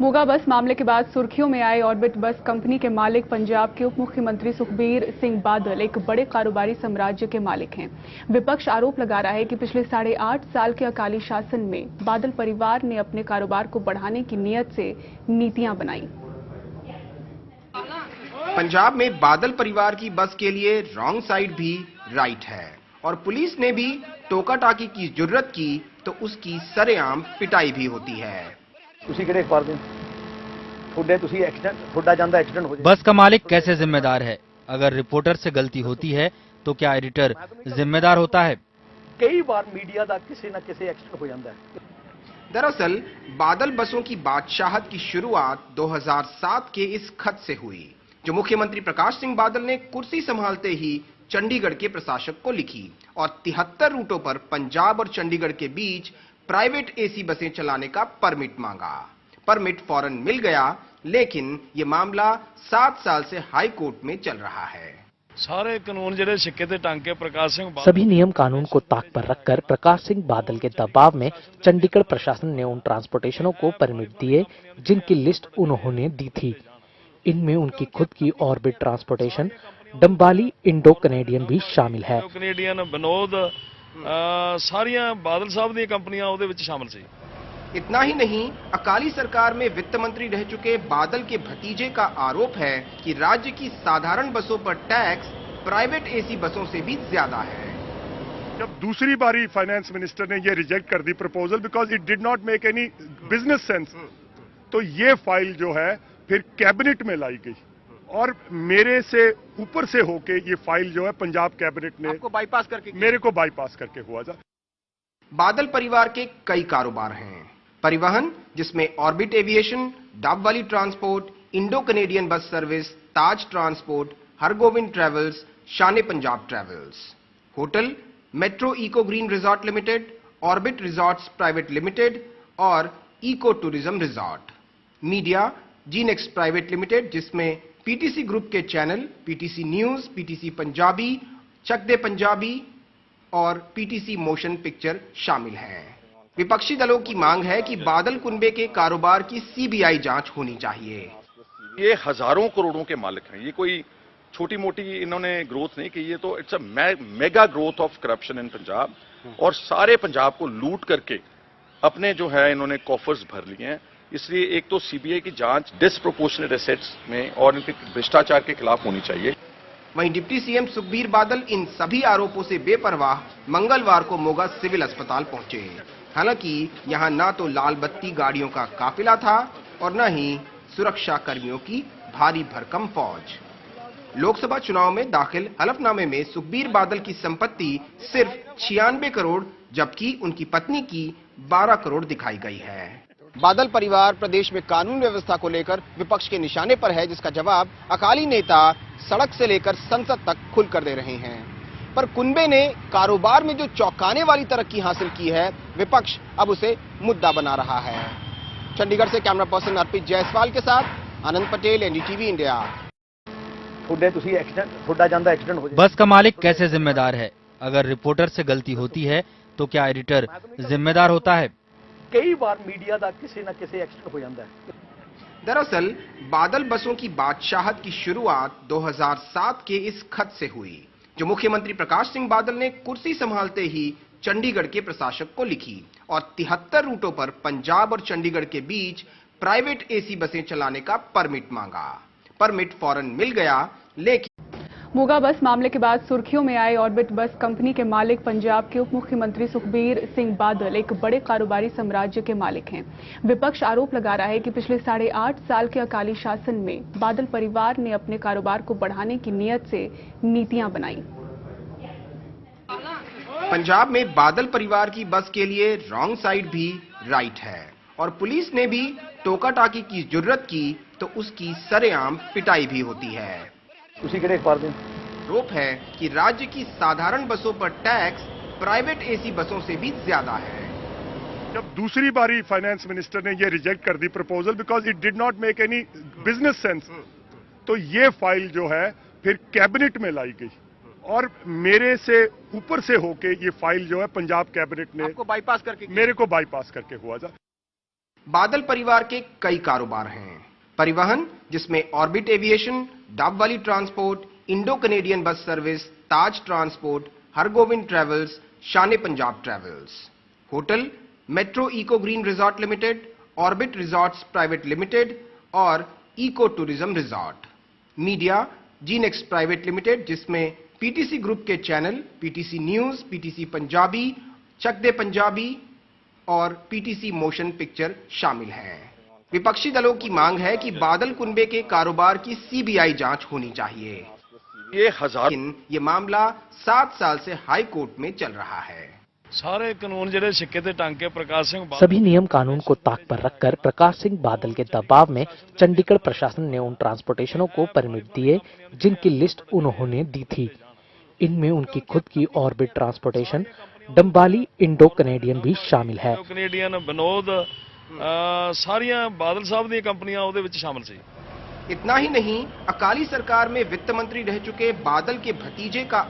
मोगा बस मामले के बाद सुर्खियों में आए ऑर्बिट बस कंपनी के मालिक पंजाब के उप मुख्यमंत्री सुखबीर सिंह बादल एक बड़े कारोबारी साम्राज्य के मालिक हैं। विपक्ष आरोप लगा रहा है कि पिछले 8.5 साल के अकाली शासन में बादल परिवार ने अपने कारोबार को बढ़ाने की नीयत से नीतियां बनाई। पंजाब में बादल परिवार की बस के लिए रॉन्ग साइड भी राइट है और पुलिस ने भी टोका टाकी की जुर्रत की तो उसकी सरेआम पिटाई भी होती है। बस का मालिक कैसे जिम्मेदार है? अगर रिपोर्टर से गलती होती है तो क्या एडिटर जिम्मेदार होता है? कई बार मीडिया का किसी न किसी एक्सीडेंट हो जाता है। दरअसल बादल बसों की बादशाहत की शुरुआत 2007 के इस खत से हुई जो मुख्यमंत्री प्रकाश सिंह बादल ने कुर्सी संभालते ही चंडीगढ़ के प्रशासक को लिखी और 73 रूटों पर पंजाब और चंडीगढ़ के बीच प्राइवेट एसी बसें चलाने का परमिट मांगा। परमिट फौरन मिल गया, लेकिन ये मामला 7 साल से हाई कोर्ट में चल रहा है। सारे कानून जेडे सिक्के ते टांके प्रकाश सिंह सभी नियम कानून को ताक पर रखकर प्रकाश सिंह बादल के दबाव में चंडीगढ़ प्रशासन ने उन ट्रांसपोर्टेशनों को परमिट दिए जिनकी लिस्ट उन्होंने दी थी। इनमें उनकी खुद की ऑर्बिट ट्रांसपोर्टेशन, डंबाली इंडो कनेडियन भी शामिल है। कनेडियन विनोद सारियां बादल साहब दी कंपनियां ਉਹਦੇ ਵਿੱਚ शामिल सी। इतना ही नहीं, अकाली सरकार में वित्त मंत्री रह चुके बादल के भतीजे का आरोप है कि राज्य की साधारण बसों पर टैक्स प्राइवेट एसी बसों से भी ज्यादा है। जब दूसरी बारी फाइनेंस मिनिस्टर ने ये रिजेक्ट कर दी proposal because it did not make any business sense, तो ये फाइल जो है फिर कैबिनेट में लाई गई और मेरे से ऊपर से होके ये फाइल जो है पंजाब कैबिनेट ने आपको बाईपास करके मेरे को बाईपास करके हुआ था। बादल परिवार के कई कारोबार हैं। परिवहन, जिसमें orbit aviation, Dabwali transport, Indo Canadian bus service, Taj transport, Hargobind travels, Shan Punjab travels. Hotel, metro eco green resort limited, orbit resorts private limited और eco tourism resort. Media, G next private limited, जिसमें पीटीसी ग्रुप के channel PTC news, PTC Punjabi, Chak De Punjabi और PTC motion picture शामिल हैं। विपक्षी दलों की मांग है कि बादल कुनबे के कारोबार की सीबीआई जांच होनी चाहिए। ये हजारों करोड़ों के मालिक हैं, ये कोई छोटी मोटी इन्होंने ग्रोथ नहीं की, ये तो it's a mega growth of corruption in Punjab और सारे पंजाब को लूट करके अपने जो है इन्होंने कॉफर्स भर लिए हैं। इसलिए एक तो सीबीआई की जांच डिसप्रोपोर्शनेट एसेट्स में और इनके भ्रष्टाचार के खिलाफ होनी चाहिए। वहीं डिप्टी सीएम सुखबीर बादल इन सभी आरोपों से बेपरवाह मंगलवार को मोगा सिविल अस्पताल पहुंचे। हालांकि यहां ना तो लाल बत्ती गाड़ियों का काफिला था और न ही सुरक्षा कर्मियों की भारी भरकम फौज। लोकसभा चुनाव में दाखिल हलफनामे में सुखबीर बादल की संपत्ति सिर्फ 96 करोड़ जबकि उनकी पत्नी की 12 करोड़ दिखाई गई है। बादल परिवार प्रदेश में कानून व्यवस्था को लेकर विपक्ष के निशाने पर है, जिसका जवाब अकाली नेता सड़क से लेकर संसद तक खुलकर दे रहे हैं। पर कुनबे ने कारोबार में जो चौंकाने वाली तरक्की हासिल की है, विपक्ष अब उसे मुद्दा बना रहा है। चंडीगढ़ से कैमरा पर्सन अर्पित जायसवाल के साथ आनंद पटेल, एनडीटीवी इंडिया। बस का मालिक कैसे जिम्मेदार है? अगर रिपोर्टर से गलती होती है तो क्या एडिटर जिम्मेदार होता है? कई बार मीडिया का किसी न किसी एक्सीडेंट हो जाता है। दरअसल बादल बसों की बादशाहत की शुरुआत 2007 के इस खत से हुई जो मुख्यमंत्री प्रकाश सिंह बादल ने कुर्सी संभालते ही चंडीगढ़ के प्रशासक को लिखी और 73 रूटों पर पंजाब और चंडीगढ़ के बीच प्राइवेट एसी बसें चलाने का परमिट मांगा। परमिट फौरन मिल गया, लेकिन मोगा बस मामले के बाद सुर्खियों में आए ऑर्बिट बस कंपनी के मालिक पंजाब के उप मुख्यमंत्री सुखबीर सिंह बादल एक बड़े कारोबारी साम्राज्य के मालिक हैं। विपक्ष आरोप लगा रहा है कि पिछले 8.5 साल के अकाली शासन में बादल परिवार ने अपने कारोबार को बढ़ाने की नीयत से नीतियां बनाई। पंजाब में बादल परिवार की बस के लिए रॉन्ग साइड भी राइट है और पुलिस ने भी टोका टाकी की जुर्रत की तो उसकी सरेआम पिटाई भी होती है। आरोप है कि राज्य की साधारण बसों पर टैक्स प्राइवेट एसी बसों से भी ज्यादा है। जब दूसरी बारी फाइनेंस मिनिस्टर ने ये रिजेक्ट कर दी proposal because it did not make any business sense, तो ये फाइल जो है फिर कैबिनेट में लाई गई और मेरे से ऊपर से होके ये फाइल जो है पंजाब कैबिनेट ने आपको बाईपास करके मेरे को बाईपास करके हुआ था। बादल परिवार के कई कारोबार हैं। परिवहन, जिसमें orbit aviation, Dabwali transport, Indo Canadian bus service, Taj transport, Hargobind travels, Shan Punjab travels. Hotel, metro eco green resort limited, orbit resorts private limited और eco tourism resort. Media, G next private limited, जिसमें पीटीसी ग्रुप के channel PTC news, PTC Punjabi, Chak De Punjabi और PTC motion picture शामिल हैं। विपक्षी दलों की मांग है कि बादल कुनबे के कारोबार की सीबीआई जांच होनी चाहिए। लेकिन ये मामला 7 साल से हाई कोर्ट में चल रहा है। सारे कानून ਜਿਹੜੇ ਸਿੱਕੇ ਤੇ ਟੰਗ ਕੇ प्रकाश सिंह सभी नियम कानून को ताक पर रखकर प्रकाश सिंह बादल के दबाव में चंडीगढ़ प्रशासन ने उन ट्रांसपोर्टेशनों को परमिट दिए जिनकी लिस्ट उन्होंने दी थी। इनमें उनकी खुद की ऑर्बिट ट्रांसपोर्टेशन, डम्बाली इंडो कनेडियन भी शामिल है। कनेडियन विनोद सारियां बादल साहब ਦੀਆਂ ਕੰਪਨੀਆਂ ਉਹਦੇ ਵਿੱਚ ਸ਼ਾਮਲ ਸੀ। इतना ही नहीं, अकाली सरकार में वित्त मंत्री रह चुके बादल के भतीजे का